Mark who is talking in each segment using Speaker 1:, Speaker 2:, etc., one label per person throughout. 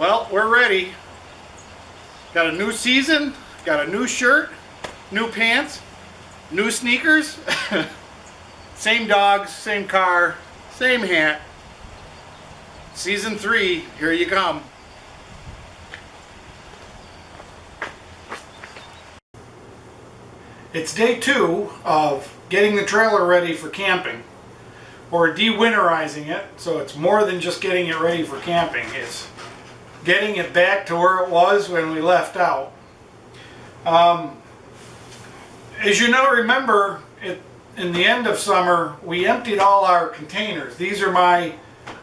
Speaker 1: Well, we're ready. Got a new season, got a new shirt, new pants, new sneakers. Same dogs, same car, same hat. Season 3, here you come. It's day 2 of getting the trailer ready for camping, or de-winterizing it, so it's more than just getting it ready for camping. It's getting it back to where it was when we left out. As you know, remember, in the end of summer, we emptied all our containers. These are my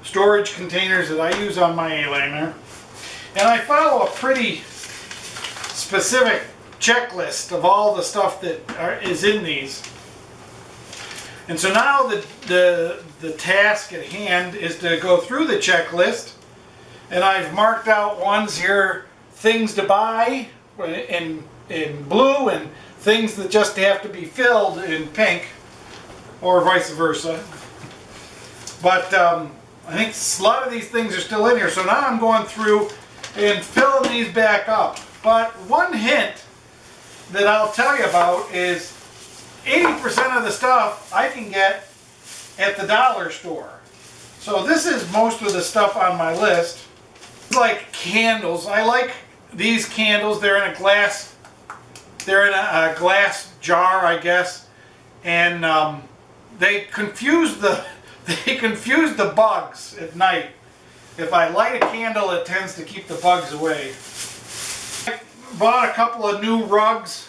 Speaker 1: storage containers that I use on my Aliner. And I follow a pretty specific checklist of all the stuff that is in these. And so now the task at hand is to go through the checklist. And I've marked out ones here, things to buy in blue, and things that just have to be filled in pink, or vice versa. But I think a lot of these things are still in here. So now I'm going through and filling these back up. But one hint that I'll tell you about is 80% of the stuff I can get at the dollar store. So this is most of the stuff on my list. Like candles. I like these candles. They're in a glass jar, I guess, and they confuse the bugs at night. If I light a candle, it tends to keep the bugs away. I bought a couple of new rugs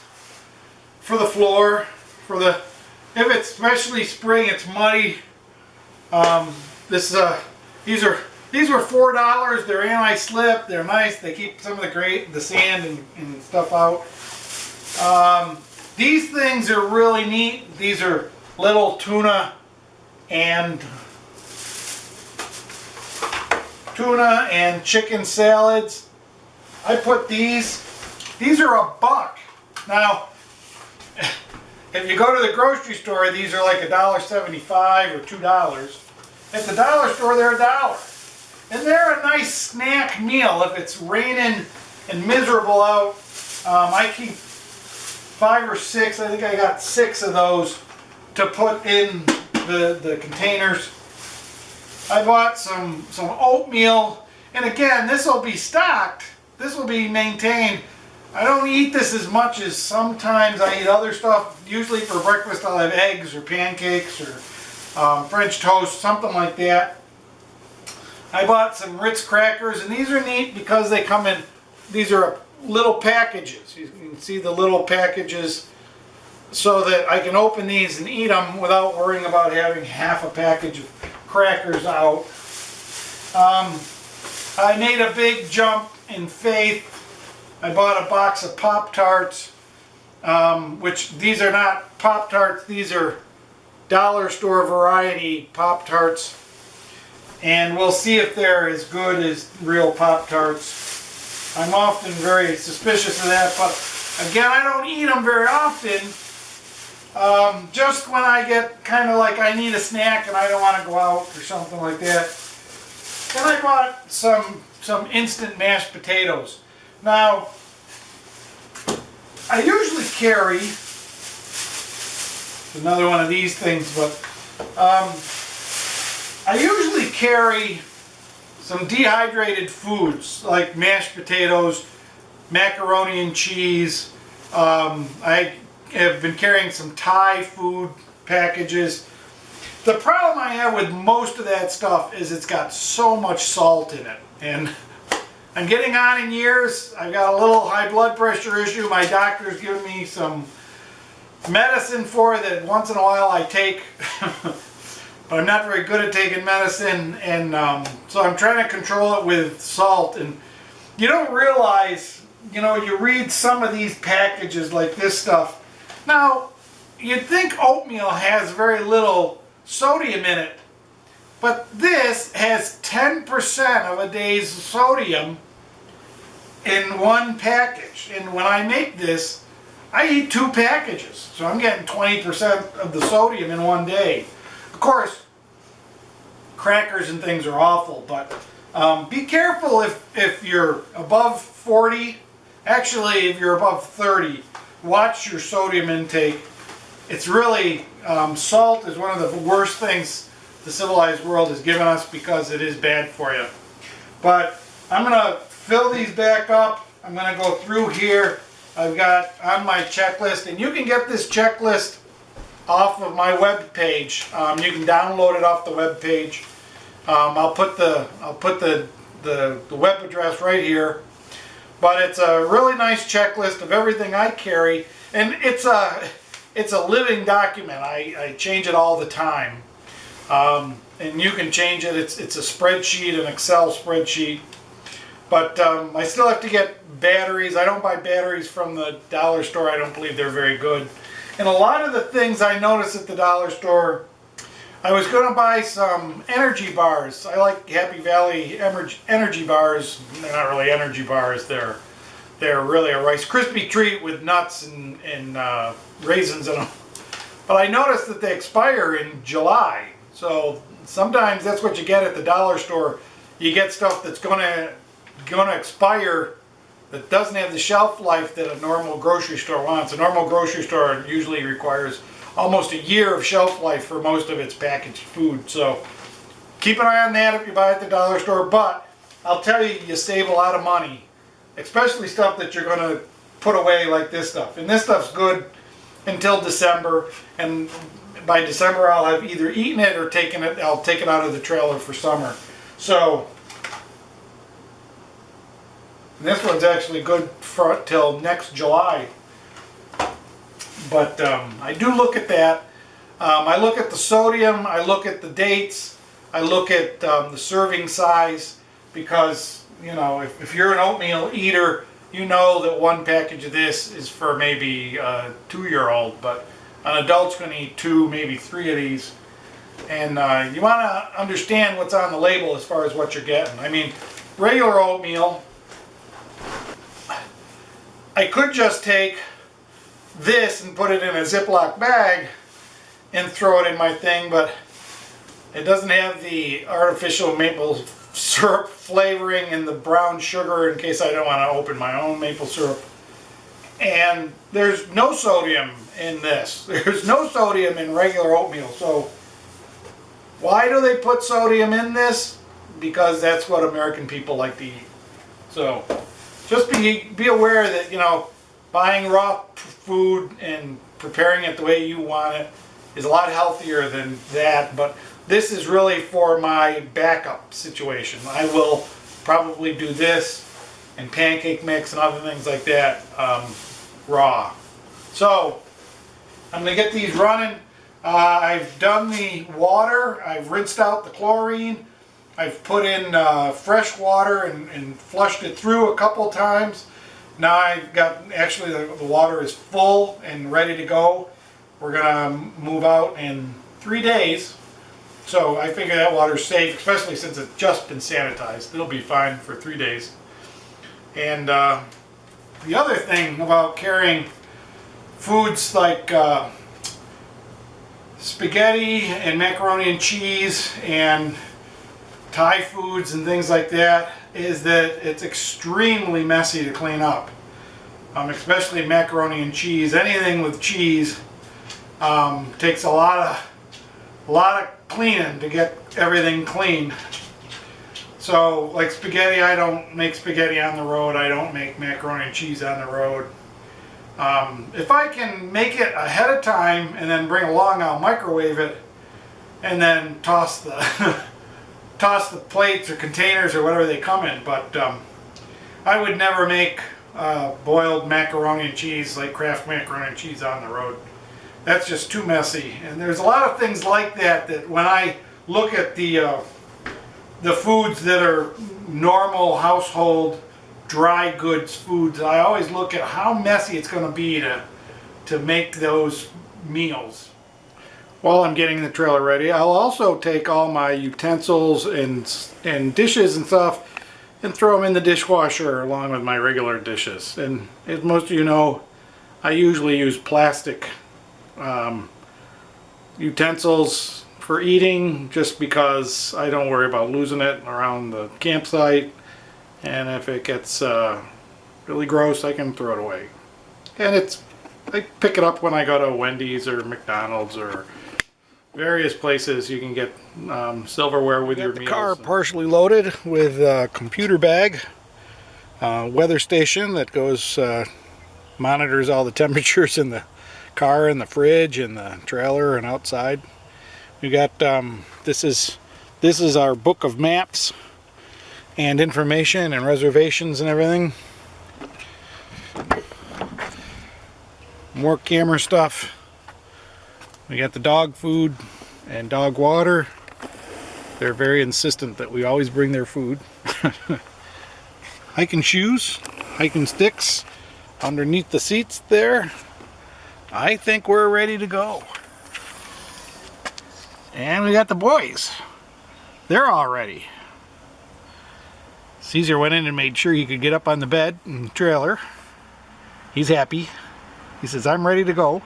Speaker 1: for the floor. If it's especially spring, it's muddy. These were $4. They're anti-slip. They're nice. They keep some of the sand and stuff out. These things are really neat. These are little tuna and chicken salads. I put these are $1. Now, if you go to the grocery store, these are like $1.75 or $2. At the dollar store, they're $1. And they're a nice snack meal if it's raining and miserable out. I keep 5 or 6, I think I got 6 of those to put in the containers. I bought some oatmeal, and again, this will be stocked, this will be maintained. I don't eat this as much as sometimes I eat other stuff. Usually for breakfast I'll have eggs or pancakes or French toast, something like that. I bought some Ritz crackers, and these are neat because they come in, these are little packages. You can see the little packages so that I can open these and eat them without worrying about having half a package of crackers out. I made a big jump in faith. I bought a box of Pop-Tarts, which these are not Pop-Tarts, these are dollar store variety Pop-Tarts. And we'll see if they're as good as real Pop-Tarts. I'm often very suspicious of that, but again, I don't eat them very often. Just when I get kind of like I need a snack and I don't want to go out or something like that. Then I bought some instant mashed potatoes. Now, I usually carry another one of these things, but I usually carry some dehydrated foods like mashed potatoes, macaroni and cheese. I have been carrying some Thai food packages. The problem I have with most of that stuff is it's got so much salt in it. And I'm getting on in years. I've got a little high blood pressure issue. My doctor's given me some medicine for it that once in a while I take. But I'm not very good at taking medicine, and so I'm trying to control it with salt. And you don't realize, you know, you read some of these packages like this stuff. Now, you'd think oatmeal has very little sodium in it, but this has 10% of a day's sodium in one package. And when I make this, I eat 2 packages, so I'm getting 20% of the sodium in one day. Of course, crackers and things are awful, but Be careful if you're above 40. Actually, if you're above 30, watch your sodium intake. It's really, salt is one of the worst things the civilized world has given us because it is bad for you. But I'm going to fill these back up. I'm going to go through here. I've got on my checklist, and you can get this checklist off of my web page. You can download it off the web page. I'll put the web address right here. But it's a really nice checklist of everything I carry, and it's a living document. I change it all the time, and you can change it. It's a spreadsheet, an Excel spreadsheet. But I still have to get batteries. I don't buy batteries from the dollar store. I don't believe they're very good. And a lot of the things I notice at the dollar store, I was going to buy some energy bars. I like Happy Valley energy bars. They're not really energy bars. They're really a Rice Krispie treat with nuts and raisins in them. But I noticed that they expire in July. So sometimes that's what you get at the dollar store. You get stuff that's going to expire, that doesn't have the shelf life that a normal grocery store wants. A normal grocery store usually requires almost a year of shelf life for most of its packaged food. So keep an eye on that if you buy at the dollar store. But I'll tell you, you save a lot of money, especially stuff that you're going to put away like this stuff. And this stuff's good until December, and by December I'll have either eaten it or I'll take it out of the trailer for summer. So this one's actually good for till next July. But I do look at that. I look at the sodium, I look at the dates, I look at the serving size, because, you know, if you're an oatmeal eater, you know that one package of this is for maybe a 2-year-old, but an adult's going to eat 2, maybe 3 of these. And you want to understand what's on the label as far as what you're getting. I mean, regular oatmeal, I could just take this and put it in a Ziploc bag and throw it in my thing, but it doesn't have the artificial maple syrup flavoring and the brown sugar in case I don't want to open my own maple syrup. And there's no sodium in this. There's no sodium in regular oatmeal. So why do they put sodium in this? Because that's what American people like to eat. So just be aware that, you know, buying raw food and preparing it the way you want it is a lot healthier than that. But this is really for my backup situation. I will probably do this and pancake mix and other things like that raw. So I'm going to get these running. I've done the water. I've rinsed out the chlorine. I've put in fresh water and flushed it through a couple times. Now I've got, actually the water is full and ready to go. We're gonna move out in 3 days. So I figure that water's safe, especially since it's just been sanitized. It'll be fine for 3 days. And the other thing about carrying foods like spaghetti and macaroni and cheese and Thai foods and things like that is that it's extremely messy to clean up, especially macaroni and cheese. Anything with cheese takes a lot of cleaning to get everything clean. So like spaghetti, I don't make spaghetti on the road. I don't make macaroni and cheese on the road. If I can make it ahead of time and then bring along, I'll microwave it and then toss the toss the plates or containers or whatever they come in. But I would never make boiled macaroni and cheese, like Kraft macaroni and cheese, on the road. That's just too messy. And there's a lot of things like that that when I look at the foods that are normal household dry goods foods, I always look at how messy it's going to be to make those meals. While I'm getting the trailer ready, I'll also take all my utensils and dishes and stuff and throw them in the dishwasher along with my regular dishes. And as most of you know, I usually use plastic utensils for eating, just because I don't worry about losing it around the campsite, and if it gets really gross, I can throw it away. And I pick it up when I go to Wendy's or McDonald's or various places. You can get silverware with your meals. The car partially loaded with a computer bag, weather station that goes monitors all the temperatures in the car and the fridge and the trailer and outside. We got this is our book of maps and information and reservations and everything. More camera stuff. We got the dog food and dog water. They're very insistent that we always bring their food. Hiking shoes, hiking sticks underneath the seats there. I think we're ready to go. And we got the boys. They're all ready. Caesar went in and made sure he could get up on the bed in the trailer. He's happy. He says, I'm ready to go.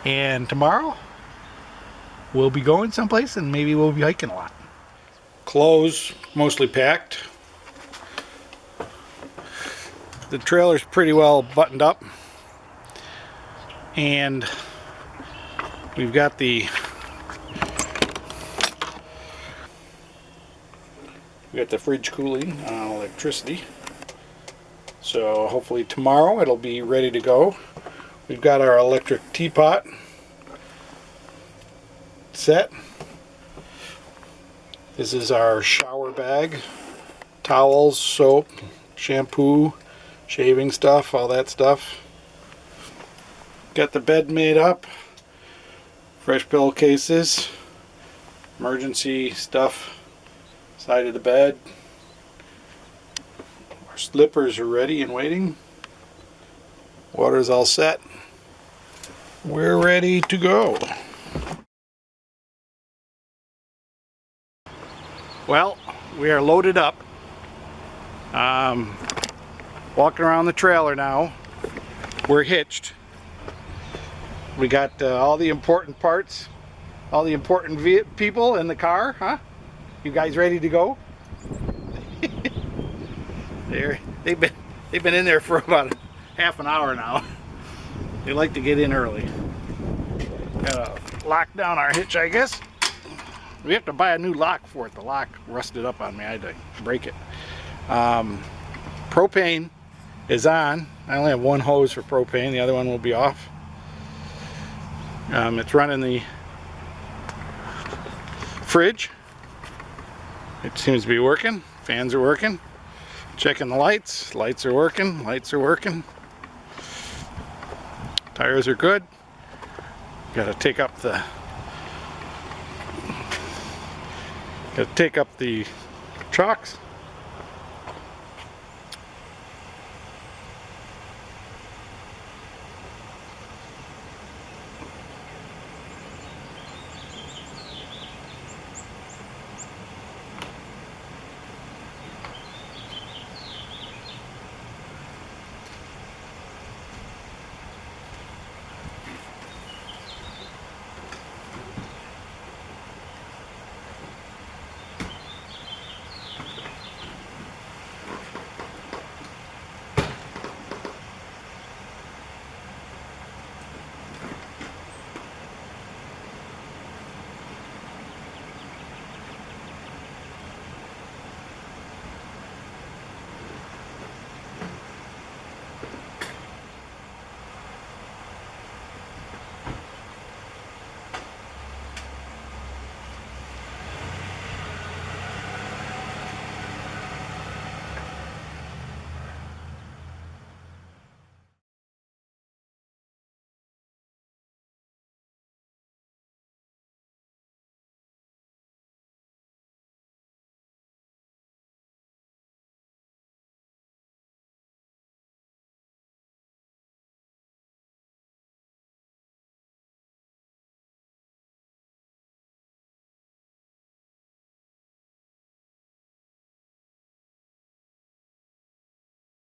Speaker 1: And tomorrow we'll be going someplace, and maybe we'll be hiking a lot. Clothes mostly packed. The trailer's pretty well buttoned up, and we've got the fridge cooling on electricity, so hopefully tomorrow it'll be ready to go. We've got our electric teapot set. This is our shower bag, towels, soap, shampoo, shaving stuff, all that stuff. Got the bed made up, fresh pillowcases, emergency stuff side of the bed. Our slippers are ready and waiting. Water's all set. We're ready to go. Well, we are loaded up. Walking around the trailer now. We're hitched. We got all the important parts, all the important people in the car, huh? You guys ready to go? They've been in there for about half an hour now. They like to get in early. Gotta lock down our hitch, I guess. We have to buy a new lock for it. The lock rusted up on me. I had to break it. Propane is on. I only have one hose for propane. The other one will be off. It's running the fridge. It seems to be working. Fans are working. Checking the lights. Lights are working. Lights are working. Tires are good. Got to take up the chocks.